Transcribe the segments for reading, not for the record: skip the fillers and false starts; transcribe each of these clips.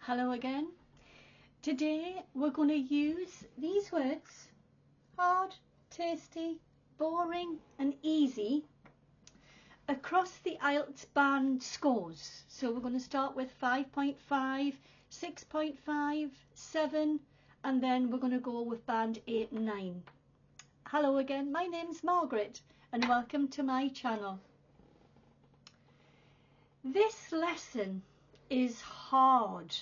Hello again. Today we're going to use these words: hard, tasty, boring and easy across the IELTS band scores. So we're going to start with 5.5, 6.5, 7 and then we're going to go with band 8 and 9. Hello again, my name's Margaret and welcome to my channel. This lesson is hard.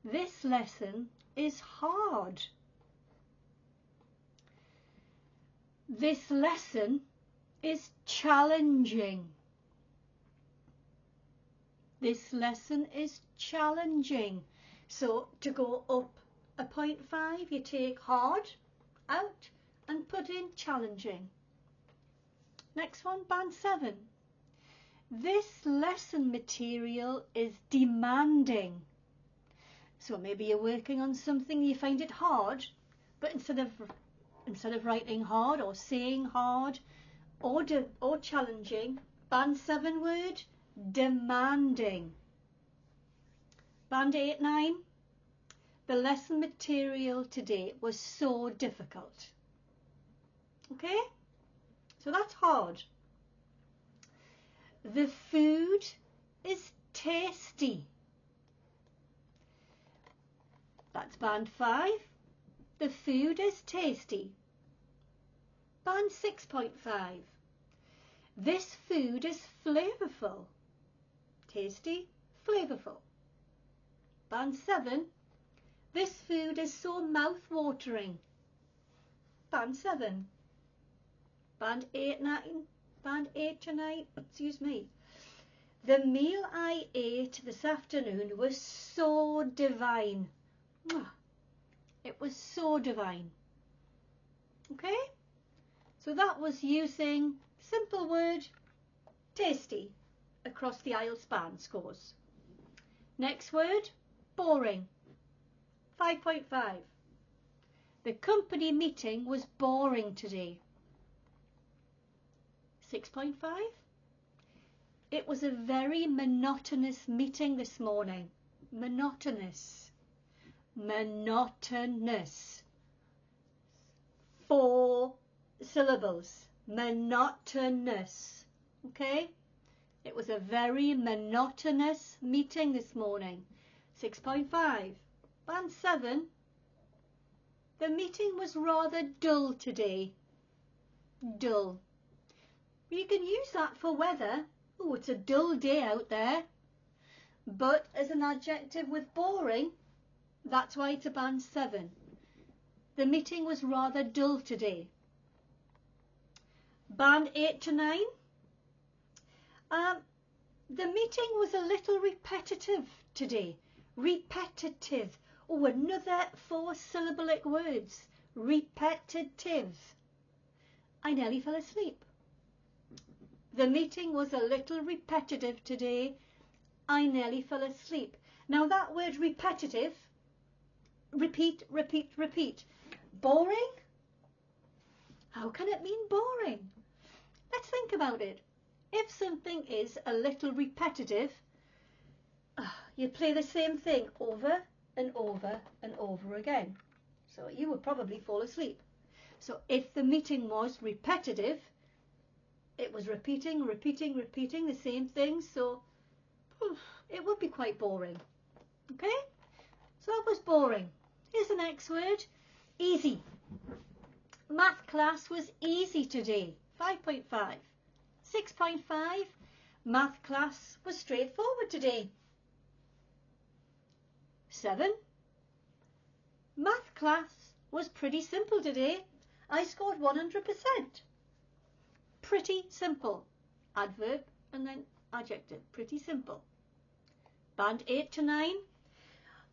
This lesson is hard. This lesson is challenging. This lesson is challenging. So to go up a 0.5, you take hard out and put in challenging. Next one, band 7. This lesson material is demanding. So maybe you're working on something, you find it hard, but instead of writing hard or saying hard or challenging, band 7 word, demanding. Band 8, 9, the lesson material today was so difficult. Okay, so that's hard. The food is tasty. That's band 5. The food is tasty. Band 6.5. This food is flavorful. Tasty, flavorful. Band 7. This food is so mouth-watering. Band 7. Band 8, 9. Band 8 to 9. Excuse me. The meal I ate this afternoon was so divine. It was so divine. Okay, so that was using simple word tasty across the IELTS band scores. Next word, boring. 5.5. The company meeting was boring today. 6.5. It was a very monotonous meeting this morning. Monotonous. Monotonous. 4 syllables. Monotonous. Okay? It was a very monotonous meeting this morning. 6.5. Band 7. The meeting was rather dull today. Dull. You can use that for weather. Oh, it's a dull day out there. But as an adjective with boring, that's why it's a band 7. The meeting was rather dull today. Band 8 to 9. The meeting was a little repetitive today. Repetitive. Oh, another 4 syllabic words. Repetitive. I nearly fell asleep. The meeting was a little repetitive today. I nearly fell asleep. Now that word repetitive, repeat, repeat, repeat. Boring? How can it mean boring? Let's think about it. If something is a little repetitive, you play the same thing over and over and over again. So you would probably fall asleep. So if the meeting was repetitive, it was repeating, repeating, repeating the same thing. So it would be quite boring. Okay? So that was boring. Here's the next word. Easy. Math class was easy today. 5.5. 6.5. Math class was straightforward today. 7. Math class was pretty simple today. I scored 100%. Pretty simple. Adverb and then adjective. Pretty simple. Band 8 to 9.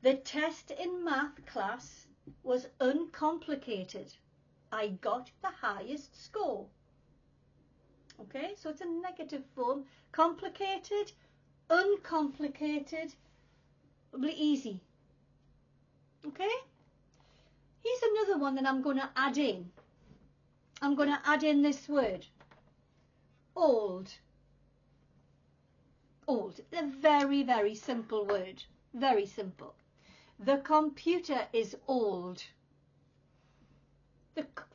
The test in math class was uncomplicated. I got the highest score. Okay, so it's a negative form. Complicated, uncomplicated, probably easy. Okay, here's another one that I'm going to add in. I'm going to add in this word. Old. Old. A very, very simple word. Very simple. The computer is old.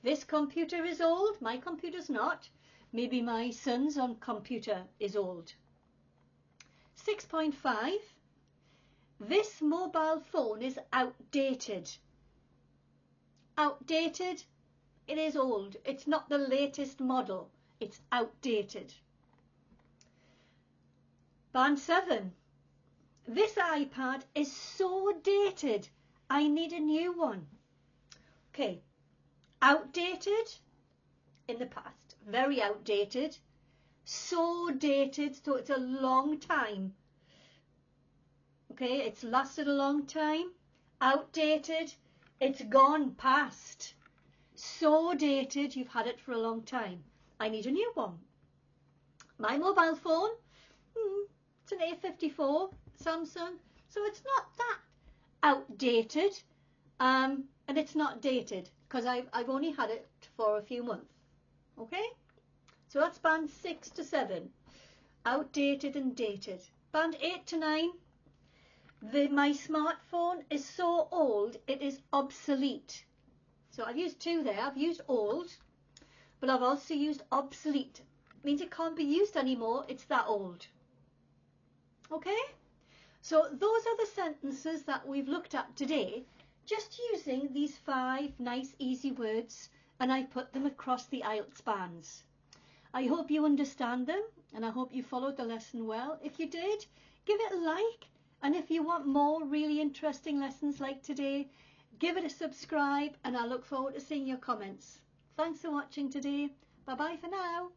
This computer is old. My computer's not. Maybe my son's on computer is old. 6.5. This mobile phone is outdated. Outdated. It is old. It's not the latest model. It's outdated. Band 7. This iPad is so dated. I need a new one. Okay. Outdated in the past. Very outdated. So dated, so it's a long time. Okay, it's lasted a long time. Outdated, it's gone past. So dated, you've had it for a long time. I need a new one. My mobile phone, it's an A54 Samsung, so it's not that outdated, and it's not dated because I've only had it for a few months. Okay, so that's band 6 to 7, outdated and dated. Band 8 to 9, my smartphone is so old it is obsolete. So I've used two there. I've used old, but I've also used obsolete. It means it can't be used anymore. It's that old. Okay? So those are the sentences that we've looked at today, just using these 5 nice easy words, and I put them across the IELTS bands. I hope you understand them, and I hope you followed the lesson well. If you did, give it a like, and if you want more really interesting lessons like today, give it a subscribe, and I look forward to seeing your comments. Thanks for watching today. Bye bye for now.